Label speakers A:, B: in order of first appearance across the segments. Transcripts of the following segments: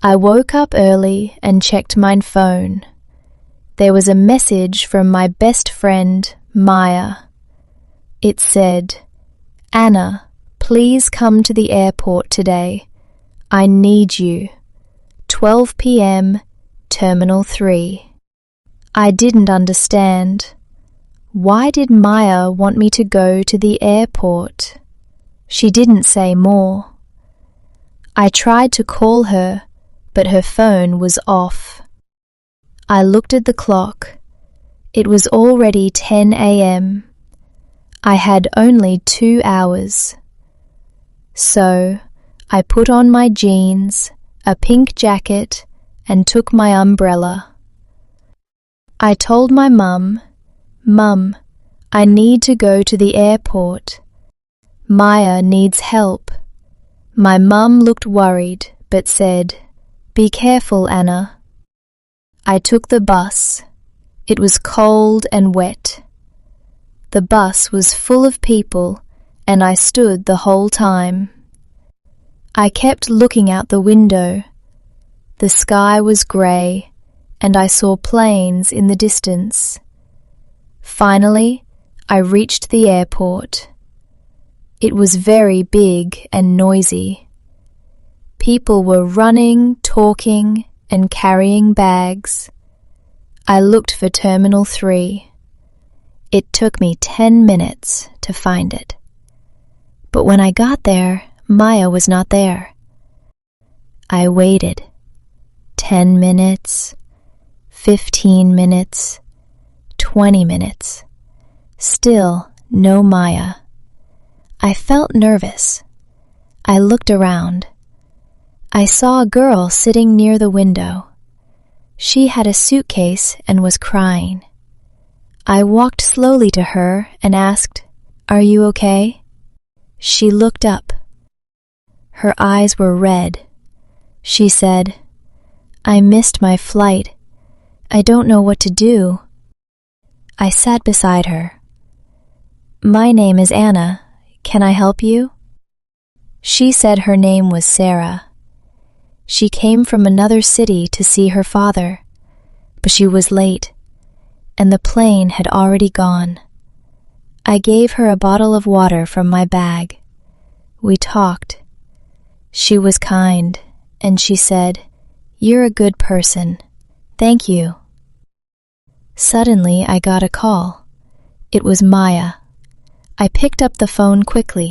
A: I woke up early and checked my phone. There was a message from my best friend, Maya. It said, "Anna, please come to the airport today. I need you. 12 p.m., Terminal 3. I didn't understand. Why did Maya want me to go to the airport? She didn't say more. I tried to call her, but her phone was off. I looked at the clock. It was already 10 a.m. I had only 2 hours. So I put on my jeans, a pink jacket, and took my umbrella. I told my mum, "Mum, I need to go to the airport. Maya needs help." My mum looked worried, but said, "Be careful, Anna." I took the bus. It was cold and wet. The bus was full of people, and I stood the whole time. I kept looking out the window. The sky was grey, and I saw planes in the distance. Finally, I reached the airport. It was very big and noisy. People were running, talking, and carrying bags. I looked for Terminal 3. It took me 10 minutes to find it. But when I got there, Maya was not there. I waited. 10 minutes, 15 minutes, 20 minutes. Still no Maya. I felt nervous. I looked around. I saw a girl sitting near the window. She had a suitcase and was crying. I walked slowly to her and asked, "Are you okay?" She looked up. Her eyes were red. She said, "I missed my flight. I don't know what to do." I sat beside her. "My name is Anna. Can I help you?" She said her name was Sarah. She came from another city to see her father, but she was late, and the plane had already gone. I gave her a bottle of water from my bag. We talked. She was kind, and she said, "You're a good person. Thank you." Suddenly, I got a call. It was Maya. I picked up the phone quickly.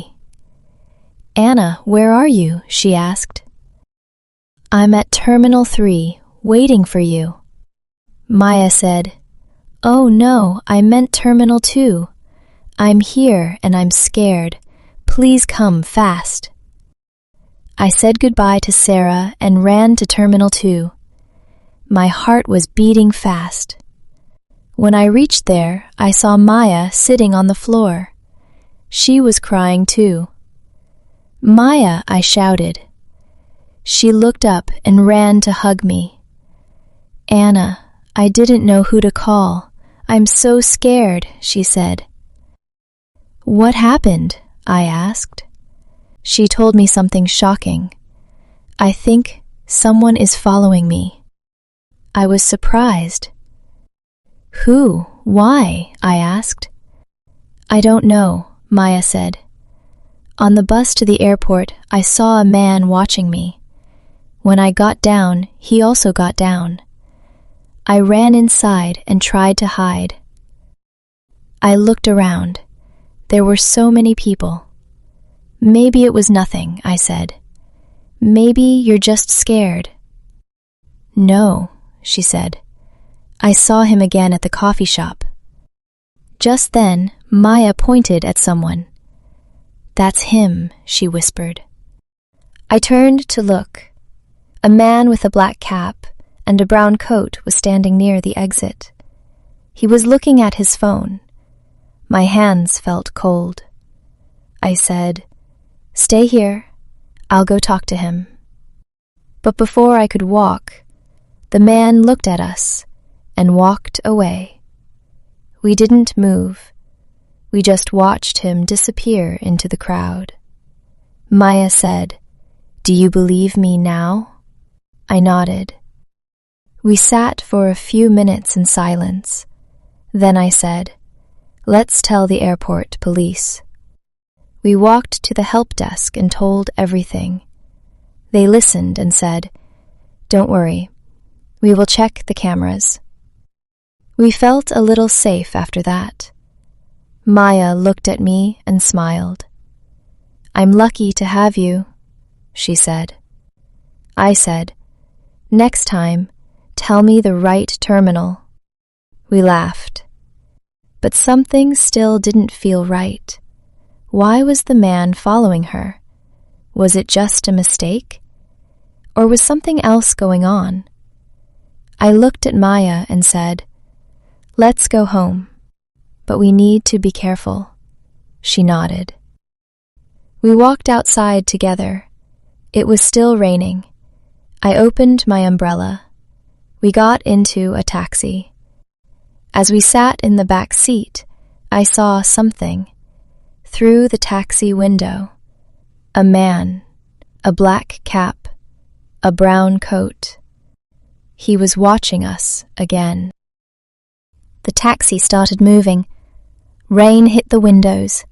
A: "Anna, where are you?" she asked. "I'm at Terminal 3, waiting for you." Maya said, "Oh no, I meant Terminal 2. I'm here and I'm scared. Please come fast." I said goodbye to Sarah and ran to Terminal 2. My heart was beating fast. When I reached there, I saw Maya sitting on the floor. She was crying too. "Maya," I shouted. She looked up and ran to hug me. "Anna, I didn't know who to call. I'm so scared," she said. "What happened?" I asked. She told me something shocking. "I think someone is following me." I was surprised. "Who? Why?" I asked. "I don't know," Maya said. "On the bus to the airport, I saw a man watching me. When I got down, he also got down. I ran inside and tried to hide. I looked around. There were so many people. "Maybe it was nothing," I said. "Maybe you're just scared." "No," she said. "I saw him again at the coffee shop." Just then, Maya pointed at someone. "That's him," she whispered. I turned to look. A man with a black cap and a brown coat was standing near the exit. He was looking at his phone. My hands felt cold. I said, "Stay here. I'll go talk to him." But before I could walk, the man looked at us and walked away. We didn't move. We just watched him disappear into the crowd. Maya said, "Do you believe me now?" I nodded. We sat for a few minutes in silence. Then I said, "Let's tell the airport police." We walked to the help desk and told everything. They listened and said, "Don't worry, we will check the cameras." We felt a little safe after that. Maya looked at me and smiled. "I'm lucky to have you," she said. I said, "Next time, tell me the right terminal." We laughed. But something still didn't feel right. Why was the man following her? Was it just a mistake? Or was something else going on? I looked at Maya and said, "Let's go home, but we need to be careful." She nodded. We walked outside together. It was still raining. I opened my umbrella. We got into a taxi. As we sat in the back seat, I saw something. Through the taxi window, a man, a black cap, a brown coat. He was watching us again. The taxi started moving. Rain hit the windows.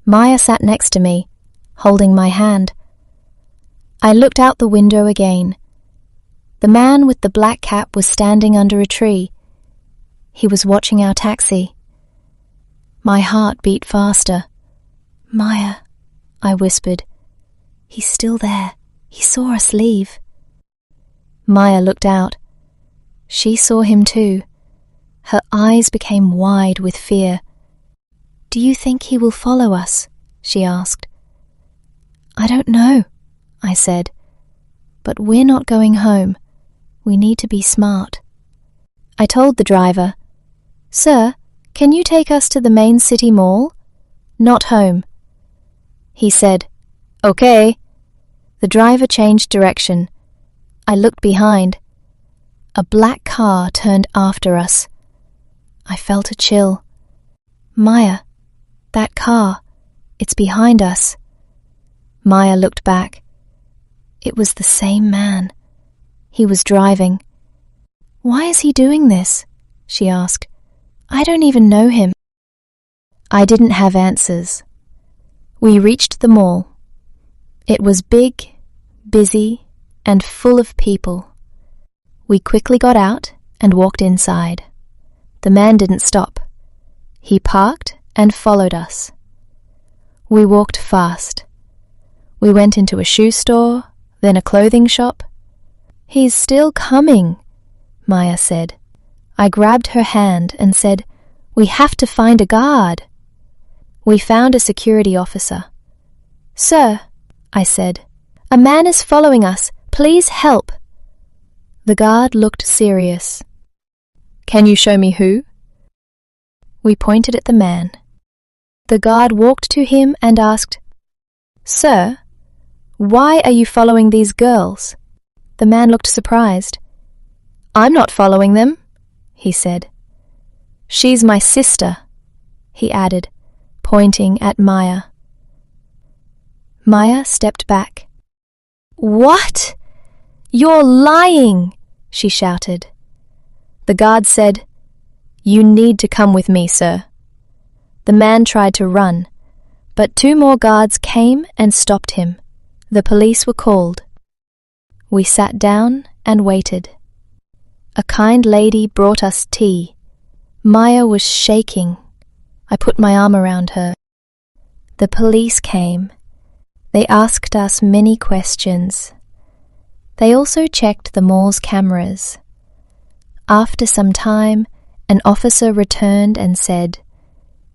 A: Maya sat next to me, holding my hand. I looked out the window again. The man with the black cap was standing under a tree. He was watching our taxi. My heart beat faster. "Maya," I whispered. "He's still there. He saw us leave." Maya looked out. She saw him too. Her eyes became wide with fear. "Do you think he will follow us?" she asked. "I don't know," I said. "But we're not going home. We need to be smart." I told the driver, "Sir, can you take us to the main city mall? Not home." He said, "Okay." The driver changed direction. I looked behind. A black car turned after us. I felt a chill. "Maya, that car, it's behind us." Maya looked back. It was the same man. He was driving. "Why is he doing this?" she asked. "I don't even know him." I didn't have answers. We reached the mall. It was big, busy, and full of people. We quickly got out and walked inside. The man didn't stop. He parked and followed us. We walked fast. We went into a shoe store, then a clothing shop. "He's still coming," Maya said. I grabbed her hand and said, "We have to find a guard." We found a security officer. "Sir," I said, "a man is following us. Please help." The guard looked serious. "Can you show me who?" We pointed at the man. The guard walked to him and asked, "Sir, why are you following these girls?" The man looked surprised. "I'm not following them," he said. "She's my sister," he added, pointing at Maya. Maya stepped back. "What? You're lying!" she shouted. The guard said, "You need to come with me, sir." The man tried to run, but 2 more guards came and stopped him. The police were called. We sat down and waited. A kind lady brought us tea. Maya was shaking. I put my arm around her. The police came. They asked us many questions. They also checked the mall's cameras. After some time, an officer returned and said,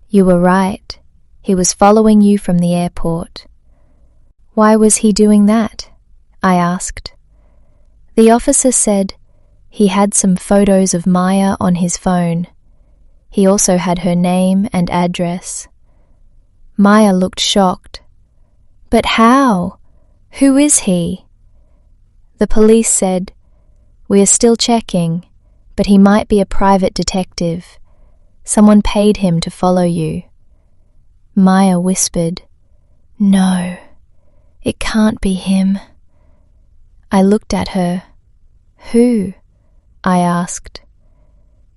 A: "You were right. He was following you from the airport." "Why was he doing that?" I asked. The officer said he had some photos of Maya on his phone. He also had her name and address. Maya looked shocked. "But how? Who is he?" The police said, "We are still checking, but he might be a private detective. Someone paid him to follow you." Maya whispered, "No, it can't be him." I looked at her. Who? I asked.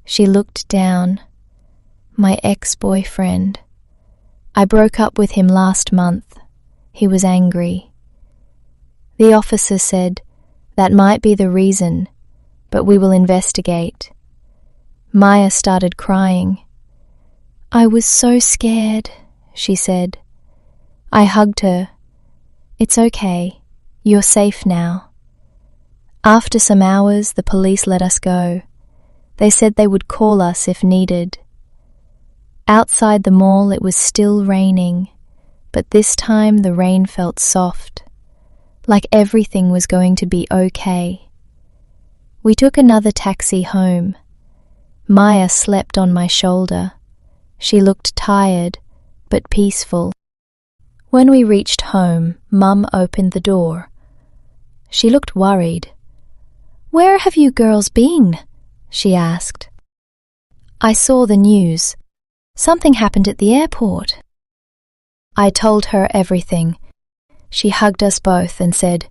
A: She looked down. My ex-boyfriend. I broke up with him last month. He was angry. The officer said, that might be the reason, but we will investigate. Maya started crying. I was so scared, she said. I hugged her. It's okay. You're safe now. After some hours, the police let us go. They said they would call us if needed. Outside the mall it was still raining, but this time the rain felt soft, like everything was going to be okay. We took another taxi home. Maya slept on my shoulder. She looked tired, but peaceful. When we reached home, Mum opened the door. She looked worried. Where have you girls been? She asked. I saw the news. Something happened at the airport. I told her everything. She hugged us both and said,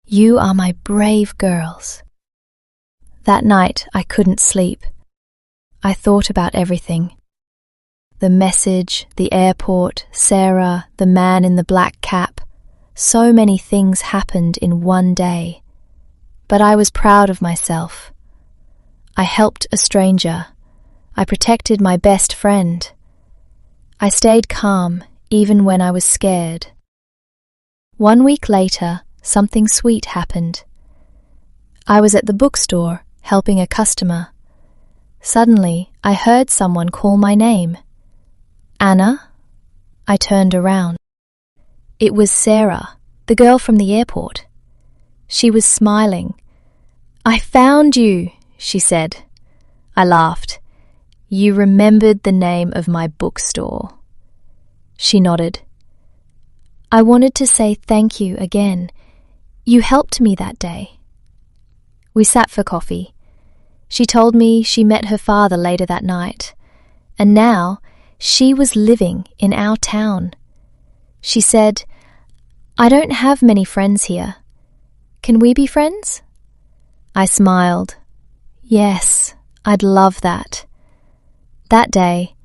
A: You are my brave girls. That night I couldn't sleep. I thought about everything. The message, the airport, Sarah, the man in the black cap. So many things happened in one day. But I was proud of myself. I helped a stranger. I protected my best friend. I stayed calm even when I was scared. 1 week later, something sweet happened. I was at the bookstore helping a customer. Suddenly, I heard someone call my name. Anna? I turned around. It was Sarah, the girl from the airport. She was smiling. I found you, she said. I laughed. You remembered the name of my bookstore. She nodded. I wanted to say thank you again. You helped me that day. We sat for coffee. She told me she met her father later that night, and now she was living in our town. She said, I don't have many friends here. Can we be friends? I smiled. Yes, I'd love that. That day,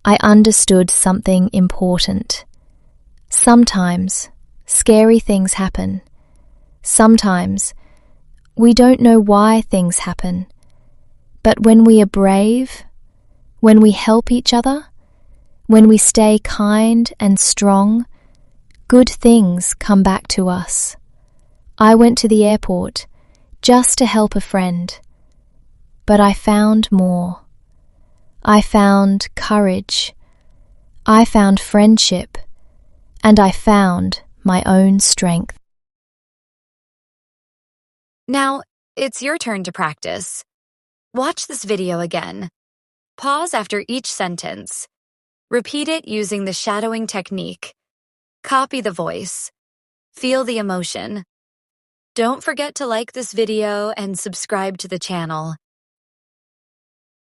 A: I understood something important. Sometimes, scary things happen. Sometimes, we don't know why things happen. But when we are brave, when we help each other, when we stay kind and strong, good things come back to us. I went to the airport just to help a friend. But I found more. I found courage. I found friendship. And I found my own strength.
B: Now, it's your turn to practice. Watch this video again. Pause after each sentence. Repeat it using the shadowing technique. Copy the voice. Feel the emotion. Don't forget to like this video and subscribe to the channel.